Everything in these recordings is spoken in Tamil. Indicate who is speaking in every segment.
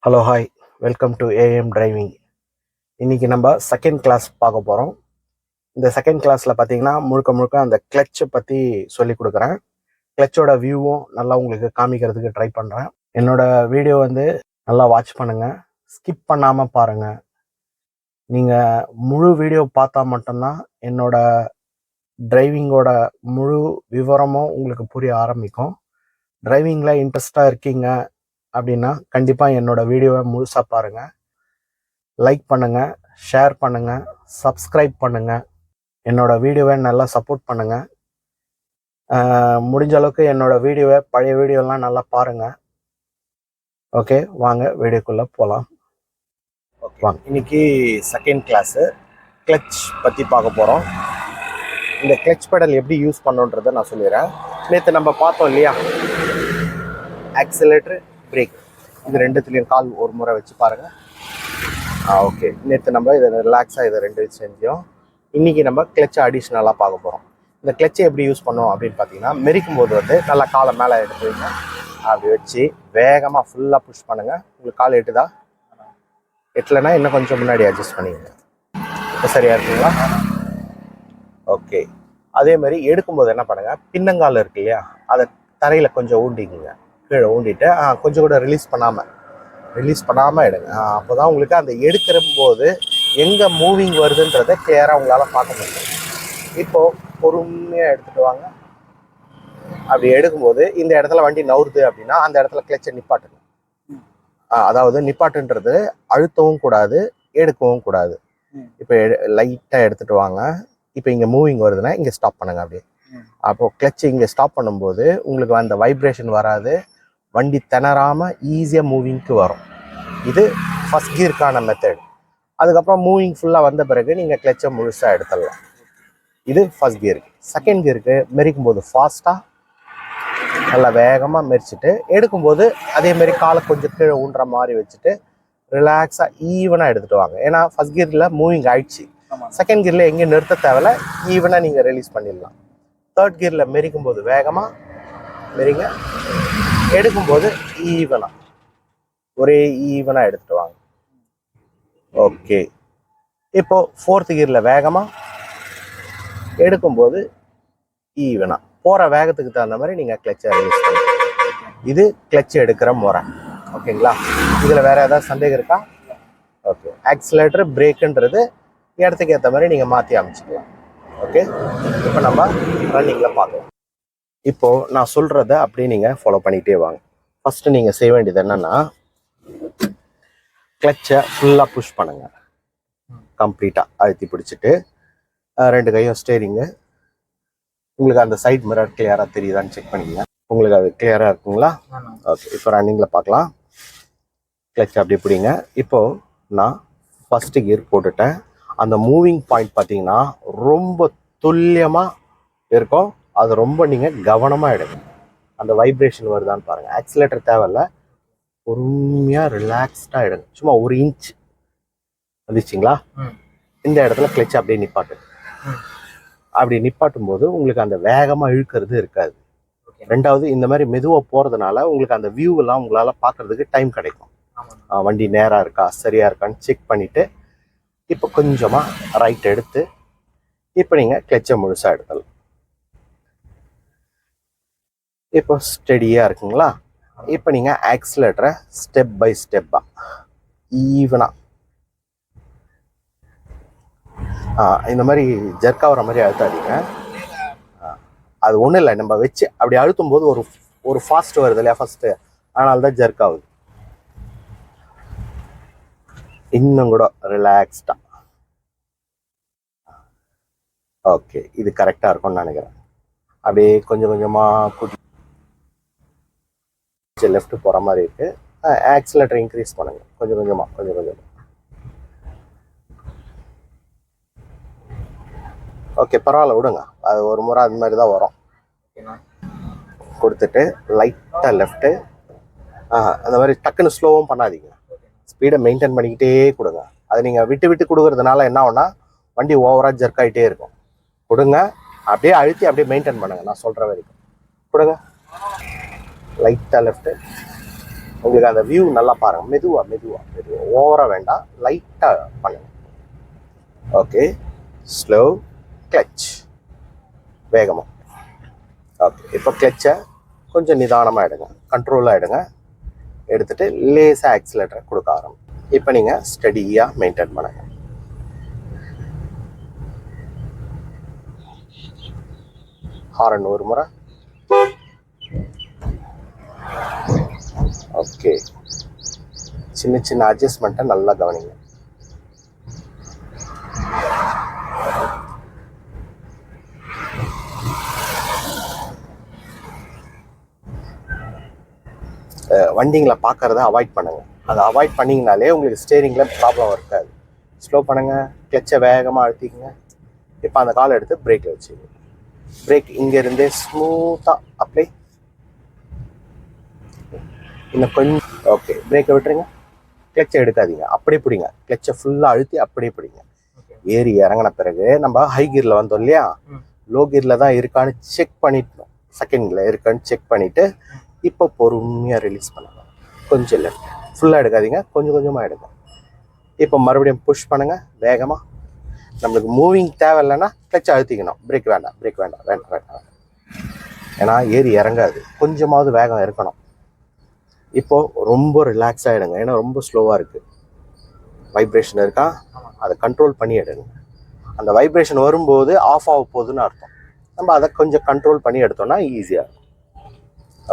Speaker 1: Hello hi, welcome to AM driving. இன்றைக்கி நம்ம செகண்ட் கிளாஸ் பார்க்க போகிறோம். இந்த செகண்ட் கிளாஸில் பார்த்தீங்கன்னா முழுக்க அந்த கிளச்சை பற்றி சொல்லி கொடுக்குறேன். கிளச்சோட வியூவும் நல்லா உங்களுக்கு காமிக்கிறதுக்கு ட்ரை பண்ணுறேன். என்னோடய வீடியோ நல்லா வாட்ச் பண்ணுங்கள், ஸ்கிப் பண்ணாமல் பாருங்கள். நீங்கள் முழு வீடியோ பார்த்தா மட்டும்தான் என்னோட டிரைவிங்கோட முழு விவரமும் உங்களுக்கு புரிய ஆரம்பிக்கும். டிரைவிங்கில் இன்ட்ரெஸ்டாக இருக்கீங்க அப்படின்னா கண்டிப்பாக என்னோட வீடியோவை முழுசாக பாருங்கள். லைக் பண்ணுங்கள், ஷேர் பண்ணுங்கள், சப்ஸ்கிரைப் பண்ணுங்கள். என்னோட வீடியோவை நல்லா சப்போர்ட் பண்ணுங்கள். முடிஞ்ச அளவுக்கு என்னோட வீடியோவை பழைய வீடியோலாம் நல்லா பாருங்கள். ஓகே, வாங்க வீடியோக்குள்ளே போகலாம். வாங்க. இன்னைக்கு செகண்ட் கிளாஸு கிளச் பற்றி பார்க்க போகிறோம். இந்த கிளச் பெடல் எப்படி யூஸ் பண்ணுன்றதை நான் சொல்லிடுறேன். நேற்று நம்ம பார்த்தோம் இல்லையா, ஆக்சிலேட்டரு, பிரேக், இது ரெண்டுத்துலேயும் கால் ஒரு முறை வச்சு பாருங்கள். ஓகே, நேற்று நம்ம இதை ரிலாக்ஸாக இதை ரெண்டு வச்சு செஞ்சோம். இன்றைக்கி நம்ம கிளச்சை அடிஷ்னலாக பார்க்க போகிறோம். இந்த கிளச்சை எப்படி யூஸ் பண்ணோம் அப்படின்னு பார்த்தீங்கன்னா, மெரிக்கும் போது நல்லா காலை மேலே எடுத்து வைங்க. அப்படி வச்சு வேகமாக ஃபுல்லாக புஷ் பண்ணுங்கள். உங்களுக்கு கால் எட்டுதா? எட்டலைன்னா இன்னும் கொஞ்சம் முன்னாடி அட்ஜஸ்ட் பண்ணிக்கங்க. இப்போ சரியாக இருக்குங்களா? ஓகே, அதே மாதிரி எடுக்கும்போது என்ன பண்ணுங்கள், பின்னங்கால் இருக்கு இல்லையா, அதை தரையில் கொஞ்சம் ஊண்டிக்குங்க. கீழே ஊண்டிட்டு கொஞ்சம் கூட ரிலீஸ் பண்ணாமல் எடுங்க. அப்போ தான் உங்களுக்கு அந்த எடுக்கிற போது எங்கே மூவிங் வருதுன்றதை கிளியராக உங்களால் பார்க்க முடியும். இப்போது பொறுமையாக எடுத்துகிட்டு வாங்க. அப்படி எடுக்கும்போது இந்த இடத்துல வண்டி நவுறுது அப்படின்னா அந்த இடத்துல கிளச்சை நிப்பாட்டுங்க. அதாவது நிப்பாட்டுன்றது அழுத்தவும் கூடாது, எடுக்கவும் கூடாது. இப்போ லைட்டாக எடுத்துகிட்டு வாங்க. இப்போ இங்கே மூவிங் வருதுன்னா இங்கே ஸ்டாப் பண்ணுங்க. அப்படியே அப்போது கிளச்சு இங்கே ஸ்டாப் பண்ணும்போது உங்களுக்கு அந்த வைப்ரேஷன் வராது, வண்டி திணறாமல் ஈஸியாக மூவிங்க்கு வரும். இது ஃபஸ்ட் கியருக்கான மெத்தட். அதுக்கப்புறம் மூவிங் ஃபுல்லாக வந்த பிறகு நீங்கள் கிளச்சை முழுசாக எடுத்துடலாம். இது ஃபஸ்ட் கியருக்கு. செகண்ட் கியருக்கு மெரிக்கும் போது ஃபாஸ்ட்டாக நல்லா வேகமாக மெரிச்சிட்டு எடுக்கும்போது அதேமாரி காலை கொஞ்சம் கீழே ஊன்ற மாதிரி வச்சுட்டு ரிலாக்ஸாக ஈவனாக எடுத்துகிட்டு வாங்க. ஏன்னா ஃபஸ்ட் கியரில் மூவிங் ஆயிடுச்சு, செகண்ட் கியரில் எங்கேயும் நிறுத்த தேவையில்ல, ஈவனாக நீங்கள் ரிலீஸ் பண்ணிடலாம். தேர்ட் கியரில் மெரிக்கும் போது வேகமாக மெரிங்க, எடுக்கும்போது ஈவனாக ஒரே ஈவனாக எடுத்துகிட்டு வாங்க. ஓகே, இப்போது ஃபோர்த் கியரில் வேகமாக எடுக்கும்போது ஈவனாக போகிற வேகத்துக்கு தகுந்த மாதிரி நீங்கள் கிளச்சை ரிலீஸ் பண்ணுங்க. இது கிளச் எடுக்கிற முறை. ஓகேங்களா? இதில் வேறு ஏதாவது சந்தேகம் இருக்கா? ஓகே, ஆக்சிலேட்டர் பிரேக்குன்றது இடத்துக்கு ஏற்ற மாதிரி நீங்கள் மாற்றி அமைச்சிக்கலாம். ஓகே, இப்போ நம்ம ரன்னிங்கில் பார்க்கலாம். இப்போது நான் சொல்கிறத அப்படியே நீங்கள் ஃபாலோ பண்ணிகிட்டே வாங்க. ஃபஸ்ட்டு நீங்கள் செய்ய வேண்டியது என்னென்னா, கிளச்சை ஃபுல்லாக புஷ் பண்ணுங்கள். கம்ப்ளீட்டாக அழுத்தி பிடிச்சிட்டு ரெண்டு கையும் ஸ்டேரிங்கு. உங்களுக்கு அந்த சைட் மிரர் கிளியராக தெரியுதான்னு செக் பண்ணிக்கங்க. உங்களுக்கு அது கிளியராக இருக்குங்களா? ஓகே, இப்போ ரன்னிங்கில் பார்க்கலாம். கிளச் அப்படி பிடிங்க. இப்போது நான் ஃபஸ்ட்டு கியர் போட்டுட்டேன். அந்த மூவிங் பாயிண்ட் பார்த்தீங்கன்னா ரொம்ப துல்லியமாக இருக்கும். அது ரொம்ப நீங்கள் கவனமாக எடுங்க. அந்த வைப்ரேஷன் வருதான்னு பாருங்கள். ஆக்சிலேட்டர் தேவையில்ல, பொறுமையாக ரிலாக்ஸ்டாக எடுங்க. சும்மா 1 இன்ச் வந்துச்சிங்களா, இந்த இடத்துல கிளச் அப்படியே நிப்பாட்டு. அப்படி நிப்பாட்டும் போது உங்களுக்கு அந்த வேகமாக இழுக்கிறது இருக்காது. ரெண்டாவது, இந்த மாதிரி மெதுவாக போகிறதுனால உங்களுக்கு அந்த வியூவெல்லாம் உங்களால் பார்க்குறதுக்கு டைம் கிடைக்கும். வண்டி நேராக இருக்கா சரியாக இருக்கான்னு செக் பண்ணிவிட்டு இப்போ கொஞ்சமாக ரைட் எடுத்து இப்போ நீங்கள் கிளச்சை முழுசாக எடுக்கலாம். இப்போ ஸ்டெடியாக இருக்குங்களா? இப்போ நீங்கள் ஆக்சிலேட்டரை ஸ்டெப் பை ஸ்டெப்பாக ஈவனாக இந்த மாதிரி ஜர்க்காகிற மாதிரி அழுத்தாதீங்க. அது ஒன்றும் இல்லை, நம்ம வச்சு அப்படி அழுத்தும் போது ஒரு ஃபாஸ்ட் வருது இல்லையா ஃபஸ்ட்டு, அதனால தான் ஜர்க் ஆகுது. இன்னும் கூட ரிலாக்ஸ்டாக. ஓகே, இது கரெக்டாக இருக்கும்னு நினைக்கிறேன். அப்படியே கொஞ்சம் கொஞ்சமாக கூட்டி லெஃப்ட் போகிற மாதிரி இருக்குது. ஆக்சிலேட்டர் இன்க்ரீஸ் பண்ணுங்கள் கொஞ்சம் கொஞ்சமாக. ஓகே, பரவாயில்ல, விடுங்க. அது ஒரு முறை அது மாதிரி தான் வரும். கொடுத்துட்டு லைட்டாக லெஃப்ட்டு, அந்த மாதிரி டக்குன்னு ஸ்லோவும் பண்ணாதீங்க. ஸ்பீடை மெயின்டைன் பண்ணிக்கிட்டே கொடுங்க. அதை நீங்கள் விட்டு கொடுக்குறதுனால என்ன ஆகும்னா வண்டி ஓவராக ஜர்க் ஆகிட்டே இருக்கும். கொடுங்க, அப்படியே அழுத்தி அப்படியே மெயின்டைன் பண்ணுங்கள். நான் சொல்கிற வரைக்கும் கொடுங்க. லைட்டாக லெஃப்ட்டு. உங்களுக்கு அந்த வியூ நல்லா பாருங்கள். மெதுவாக ஓவராக வேண்டாம், லைட்டாக பண்ணுங்க. ஓகே, ஸ்லோ கிளச், வேகமாக. ஓகே, இப்போ கிளச்சை கொஞ்சம் நிதானமாக எடுங்க, கண்ட்ரோலாக எடுங்க. எடுத்துகிட்டு லேசாக ஆக்சிலேட்டரை கொடுக்க ஆரம்பிங்க. இப்போ நீங்கள் ஸ்டடியாக மெயின்டைன் பண்ணுங்க. ஹாரன் ஒரு முறை. ஓகே, சின்ன சின்ன அட்ஜஸ்ட்மெண்ட்டை நல்லா கவனிங்க. வண்டிங்களை பார்க்கறத அவாய்ட் பண்ணுங்க. அதை அவாய்ட் பண்ணிங்கனாலே உங்களுக்கு ஸ்டேரிங்கில் ப்ராப்ளம் இருக்காது. ஸ்லோ பண்ணுங்கள், கிளச்சை வேகமாக அழுத்திக்கங்க. இப்போ அந்த காலை எடுத்து பிரேக்கில் வச்சுக்கோங்க. பிரேக் இங்கேருந்தே ஸ்மூத்தாக அப்ளை. இன்னும் கொஞ்சம். ஓகே, பிரேக்கை விட்டுருங்க. கிளச்சை எடுக்காதீங்க, அப்படியே பிடிங்க. கிளச்சை ஃபுல்லாக அழுத்தி அப்படியே பிடிங்க. ஏறி இறங்கின பிறகு நம்ம ஹை கியரில் வந்தோம் இல்லையா, லோ கியரில் தான் இருக்கான்னு செக் பண்ணிட்டோம். செகண்ட் கியரில் இருக்கான்னு செக் பண்ணிவிட்டு இப்போ பொறுமையாக ரிலீஸ் பண்ணுங்க. கொஞ்சம் லெஃப்ட், ஃபுல்லாக எடுக்காதீங்க, கொஞ்சம் கொஞ்சமாக எடுங்க. இப்போ மறுபடியும் புஷ் பண்ணுங்கள் வேகமாக. நம்மளுக்கு மூவிங் தேவையில்லைன்னா கிளச்சை அழுத்திக்கணும். பிரேக் வேண்டாம். ஏன்னா ஏறி இறங்காது, கொஞ்சமாவது வேகம் இருக்கணும். இப்போது ரொம்ப ரிலாக்ஸ் ஆகிடுங்க, ஏன்னா ரொம்ப ஸ்லோவாக இருக்குது. வைப்ரேஷன் இருக்கா, அதை கண்ட்ரோல் பண்ணி எடுங்க. அந்த வைப்ரேஷன் வரும்போது ஆஃப் ஆக போகுதுன்னு அர்த்தம். நம்ம அதை கொஞ்சம் கண்ட்ரோல் பண்ணி எடுத்தோம்னா ஈஸியாக இருக்கும்.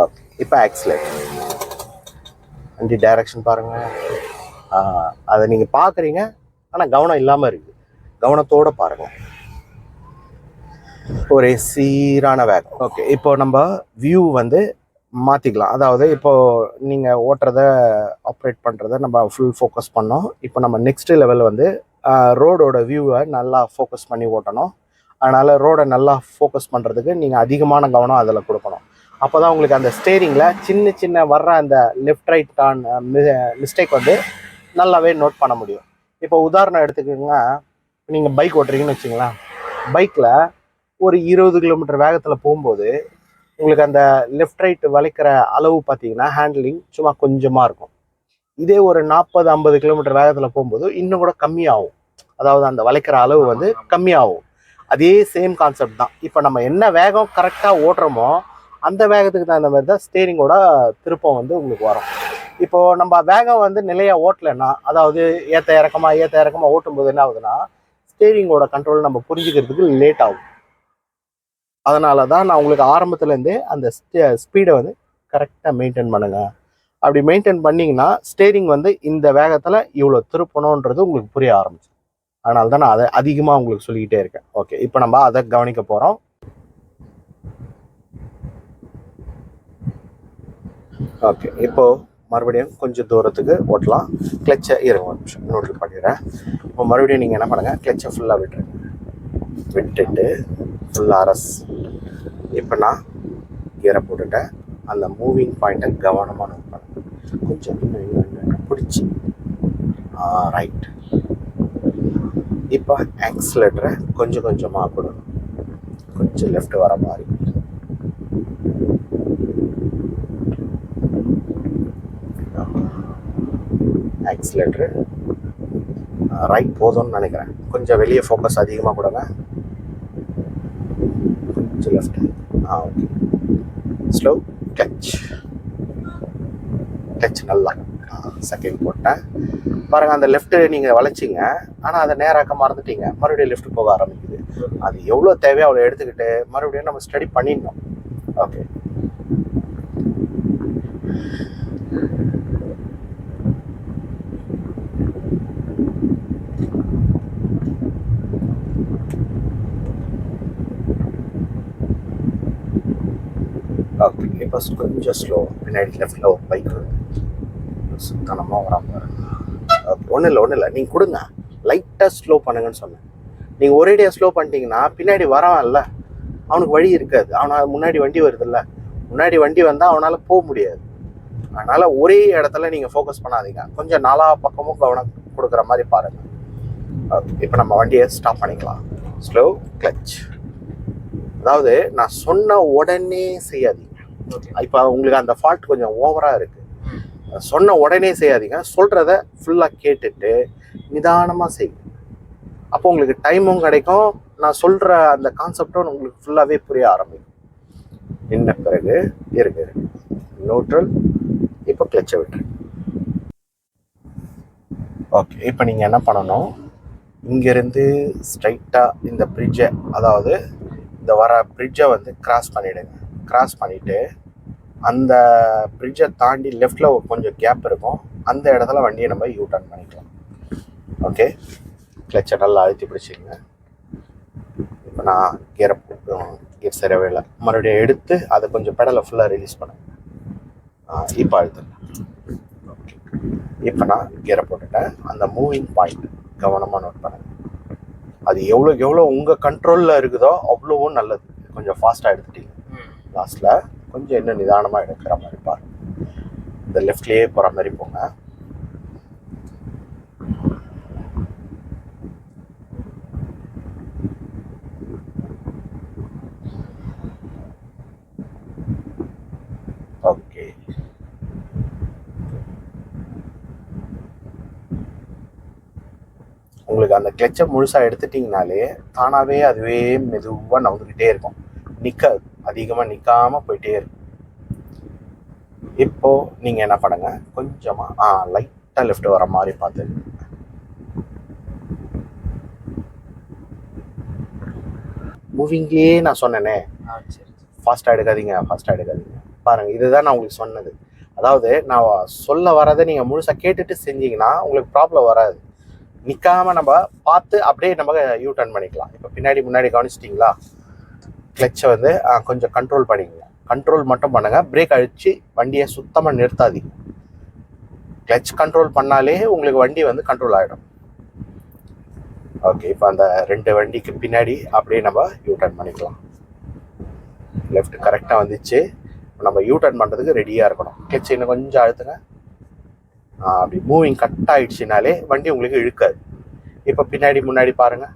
Speaker 1: ஓகே, இப்போ ஆக்சிலேட். வண்டி டைரக்ஷன் பாருங்கள். அதை நீங்கள் பார்க்குறீங்க, ஆனால் கவனம் இல்லாமல் இருக்குது. கவனத்தோடு பாருங்கள். ஒரே சீரான வேகம். ஓகே, இப்போ நம்ம வியூ வந்து மாற்றிக்கலாம். அதாவது இப்போது நீங்கள் ஓட்டுறத ஆப்ரேட் பண்ணுறத நம்ம ஃபுல் ஃபோக்கஸ் பண்ணோம். இப்போ நம்ம நெக்ஸ்ட் லெவல் வந்து ரோடோட வியூவை நல்லா ஃபோக்கஸ் பண்ணி ஓட்டணும். அதனால் ரோடை நல்லா ஃபோக்கஸ் பண்ணுறதுக்கு நீங்கள் அதிகமான கவனம் அதில் கொடுக்கணும். அப்போ தான் உங்களுக்கு அந்த ஸ்டேரிங்கில் சின்ன சின்ன வர்ற அந்த லெஃப்ட் ரைட் டர்ன் மிஸ்டேக் வந்து நல்லாவே நோட் பண்ண முடியும். இப்போ உதாரணம் எடுத்துக்கோங்க, நீங்கள் பைக் ஓட்டுறீங்கன்னு வச்சுங்களேன். பைக்கில் ஒரு 20 கிலோமீட்டர் வேகத்தில் போகும்போது உங்களுக்கு அந்த லெஃப்ட் ரைட் வளைக்கிற அளவு பார்த்தீங்கன்னா ஹேண்ட்லிங் சும்மா கொஞ்சமாக இருக்கும். இதே ஒரு 40-50 கிலோமீட்டர் வேகத்தில் போகும்போது இன்னும் கூட கம்மியாகும். அதாவது அந்த வளைக்கிற அளவு வந்து கம்மியாகும். அதே சேம் கான்செப்ட் தான். இப்போ நம்ம என்ன வேகம் கரெக்டாக ஓட்டுறோமோ அந்த வேகத்துக்கு தகுந்த மாதிரி தான் ஸ்டேரிங்கோட திருப்பம் வந்து உங்களுக்கு வரும். இப்போது நம்ம வேகம் வந்து நிலையாக ஓட்டலைன்னா, அதாவது ஏற்ற இறக்கமாக ஓட்டும்போது என்ன ஆகுதுன்னா, ஸ்டேரிங்கோட கண்ட்ரோல் நம்ம புரிஞ்சுக்கிறதுக்கு லேட் ஆகும். அதனால தான் நான் உங்களுக்கு ஆரம்பத்துலேருந்தே அந்த ஸ்பீடை வந்து கரெக்டாக மெயின்டைன் பண்ணுங்க. அப்படி மெயின்டைன் பண்ணிங்கன்னா ஸ்டேரிங் வந்து இந்த வேகத்தில் இவ்வளோ திருப்பணுன்றது உங்களுக்கு புரிய ஆரம்பிச்சு. அதனால தான் நான் அதை அதிகமாக உங்களுக்கு சொல்லிக்கிட்டே இருக்கேன். ஓகே, இப்போ நம்ம அதை கவனிக்க போகிறோம். ஓகே, இப்போது மறுபடியும் கொஞ்சம் தூரத்துக்கு ஓட்டலாம். கிளச்சை இருங்க ஒரு நிமிஷம் நோட்டில் பண்ணிடுறேன். இப்போ மறுபடியும் நீங்கள் என்ன பண்ணுங்கள், கிளச்சை ஃபுல்லாக விட்டுட்டு ஃபுல்லாக அரஸ். இப்போ நான் கியரை போட்டுட்டேன். அந்த மூவிங் பாயிண்ட்டை கவனமாக நோட் பண்ணுங்க. கொஞ்சம் இன்னும் பிடிச்சி ரைட். இப்போ ஆக்சிலேட்டரை கொஞ்சம் கொஞ்சமாக கொடுங்க. கொஞ்சம் லெஃப்ட் வர மாதிரி. ஆக்சிலேட்டரு ரைட் போதும்னு நினைக்கிறேன். கொஞ்சம் வெளியே ஃபோக்கஸ் அதிகமாக கொடுங்க. கொஞ்சம் லெஃப்ட். ஓகே, ஸ்லோ கிளச் நல்லா. செகண்ட் போட்டேன் பாருங்கள். அந்த லெஃப்ட்டு நீங்கள் வளைச்சிங்க, ஆனால் அதை நேராக்க மறந்துட்டீங்க. மறுபடியும் லெஃப்ட் போக ஆரம்பிக்குது. அது எவ்வளோ தேவையோ அவ்வளோ எடுத்துக்கிட்டு மறுபடியும் நம்ம ஸ்டடி பண்ணிடணும். Okay, okay. இப்போ கொஞ்சம் ஸ்லோ. பின்னாடி லெஃப்டில் ஒரு பைக் சுத்தனமாக வராமல். ஓகே, ஒன்றும் இல்லை நீங்கள் கொடுங்க. லைட்டாக ஸ்லோ பண்ணுங்கன்னு சொன்னேன். நீங்கள் ஒரேடியாக ஸ்லோ பண்ணிட்டீங்கன்னா பின்னாடி வரவான்ல, அவனுக்கு வழி இருக்காது. அவனால் முன்னாடி வண்டி வருதுல்ல, முன்னாடி வண்டி வந்தால் அவனால் போக முடியாது. அதனால் ஒரே இடத்துல நீங்கள் ஃபோக்கஸ் பண்ணாதீங்க. கொஞ்சம் நாலா பக்கமும் கவனம் கொடுக்குற மாதிரி பாருங்கள். ஓகே, இப்போ நம்ம வண்டியை ஸ்டாப் பண்ணிக்கலாம். Slow clutch. அதாவது நான் சொன்ன உடனே செய்யாதீங்க. இப்போ உங்களுக்கு அந்த ஃபால்ட் கொஞ்சம் ஓவராக இருக்குது. சொன்ன உடனே செய்யாதீங்க, சொல்கிறத ஃபுல்லாக கேட்டுட்டு நிதானமாக செய்யுங்க. அப்போ உங்களுக்கு டைமும் கிடைக்கும், நான் சொல்கிற அந்த கான்செப்டும் உங்களுக்கு ஃபுல்லாகவே புரிய ஆரம்பிக்கும். நின்ன பிறகு இருக்கு நியூட்ரல். இப்போ கிளச்சை விட்டுரு. ஓகே, இப்போ நீங்கள் என்ன பண்ணணும், இங்கேருந்து ஸ்ட்ரைட்டாக இந்த பிரிட்ஜை, அதாவது இந்த வர பிரிட்ஜை வந்து கிராஸ் பண்ணிவிடுங்க. கிராஸ் பண்ணிவிட்டு அந்த பிரிட்ஜை தாண்டி லெஃப்டில் கொஞ்சம் கேப் இருக்கும், அந்த இடத்துல வண்டியை நம்ம யூ டர்ன் பண்ணிக்கலாம். ஓகே, கிளச்சை நல்லா அழுத்தி பிடிச்சிங்க. இப்போ நான் கியர் சரியாகவே இல்லை, மறுபடியும் எடுத்து அதை கொஞ்சம் பெடலை ஃபுல்லாக ரிலீஸ் பண்ணேன். இப்போ அழுத்தேன். ஓகே, இப்போ நான் கியரை போட்டுட்டேன். அந்த மூவிங் பாயிண்ட் கவனமாக நோட் பண்ணுங்க. அது எவ்வளோக்கு எவ்வளோ உங்கள் கண்ட்ரோலில் இருக்குதோ அவ்வளோவும் நல்லது. கொஞ்சம் ஃபாஸ்ட்டாக எடுத்துட்டீங்க, லாஸ்ட்டில் கொஞ்சம் இன்னும் நிதானமாக எடுக்கிற மாதிரி பாருங்க. இந்த லெஃப்ட்லேயே போகிற மாதிரி போங்க. ஓகே, உங்களுக்கு அந்த கிளச்சை முழுசாக எடுத்துட்டிங்கனாலே தானாகவே அதுவே மெதுவாக நவுந்துக்கிட்டே இருக்கும், நிற்காது, அதிகமாக நிற்காமல் போயிட்டே இருக்கும். இப்போது நீங்கள் என்ன பண்ணுங்க, கொஞ்சமாக லைட்டாக லெஃப்ட் வர மாதிரி பார்த்து மூவிங்லேயே நான் சொன்னேனே, ஃபாஸ்ட்டாக எடுக்காதீங்க, ஃபாஸ்ட்டாக எடுக்காதீங்க. பாருங்கள், இதுதான் நான் உங்களுக்கு சொன்னது. அதாவது நான் சொல்ல வரதை நீங்கள் முழுசாக கேட்டுட்டு செஞ்சீங்கன்னா உங்களுக்கு ப்ராப்ளம் வராது. நிற்காமல் நம்ம பார்த்து அப்படியே நம்ம யூ டர்ன் பண்ணிக்கலாம். இப்போ பின்னாடி முன்னாடி கவனிச்சிட்டிங்களா, கிளச்சை வந்து கொஞ்சம் கண்ட்ரோல் பண்ணிக்கங்க. கண்ட்ரோல் மட்டும் பண்ணுங்கள், பிரேக் அழித்து வண்டியை சுத்தமாக நிறுத்தாதீங்க. கிளச் கண்ட்ரோல் பண்ணாலே உங்களுக்கு வண்டி வந்து கண்ட்ரோல் ஆகிடும். ஓகே, இப்போ அந்த 2 வண்டிக்கு பின்னாடி அப்படியே நம்ம யூ டர்ன் பண்ணிக்கலாம். லெஃப்ட் கரெக்டாக வந்துச்சு, நம்ம யூ டர்ன் பண்ணுறதுக்கு ரெடியாக இருக்கணும். கிளச் இன்னும் கொஞ்சம் அழுத்துங்க. அப்படி மூவிங் கட் ஆகிடுச்சினாலே வண்டி உங்களுக்கு இழுக்காது. இப்போ பின்னாடி முன்னாடி பாருங்கள்,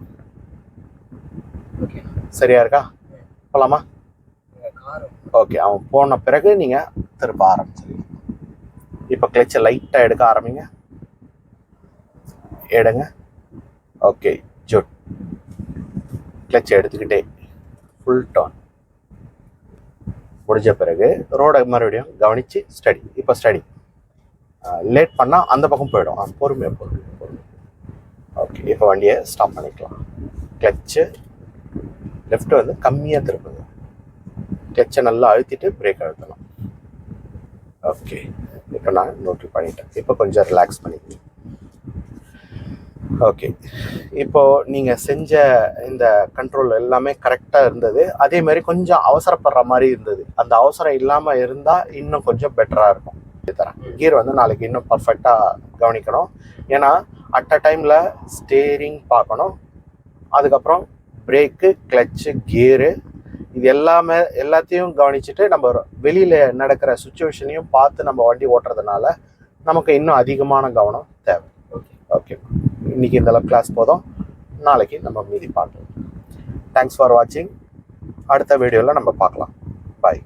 Speaker 1: சரியா இருக்கா? போகலாமா? ஓகே, அவன் போன பிறகு நீங்கள் திரும்ப ஆரம்பிச்சிருங்க. இப்போ கிளச்சை லைட்டாக எடுக்க ஆரம்பிங்க, எடுங்க. ஓகே, ஜூட். கிளச்சை எடுத்துக்கிட்டே ஃபுல் டர்ன் முடிஞ்ச பிறகு ரோடை மறுபடியும் கவனித்து ஸ்டடி. இப்போ ஸ்டடி. லேட் பண்ணால் அந்த பக்கம் போயிடும். பொறுமையாக. ஓகே, இப்போ வண்டியை ஸ்டாப் பண்ணிக்கலாம். கிளச்சு லெஃப்ட் வந்து கம்மியாக திருப்புங்க. கிளச்சை நல்லா அழுத்திட்டு பிரேக் அழுத்தலாம். ஓகே, இப்போ நான் நோட் பண்ணிட்டேன். இப்போ கொஞ்சம் ரிலாக்ஸ் பண்ணிக்கலாம். ஓகே, இப்போது நீங்கள் செஞ்ச இந்த கண்ட்ரோல் எல்லாமே கரெக்டாக இருந்தது. அதே மாதிரி கொஞ்சம் அவசரப்படுற மாதிரி இருந்தது. அந்த அவசரம் இல்லாமல் இருந்தால் இன்னும் கொஞ்சம் பெட்டராக இருக்கும். தரேன், கியர் வந்து நாளைக்கு இன்னும் பர்ஃபெக்டாக கவனிக்கணும். ஏன்னா அட் அ டைமில் ஸ்டேரிங் பார்க்கணும், அதுக்கப்புறம் பிரேக்கு, கிளச்சு, கியரு, இது எல்லாத்தையும் கவனிச்சுட்டு நம்ம வெளியில் நடக்கிற சுச்சுவேஷனையும் பார்த்து நம்ம வண்டி ஓட்டுறதுனால நமக்கு இன்னும் அதிகமான கவனம் தேவை. ஓகே, இன்றைக்கி இந்த கிளாஸ் போதும், நாளைக்கு நம்ம மீதி பார்க்கலாம். தேங்க்ஸ் ஃபார் வாட்சிங். அடுத்த வீடியோவில் நம்ம பார்க்கலாம். பாய்.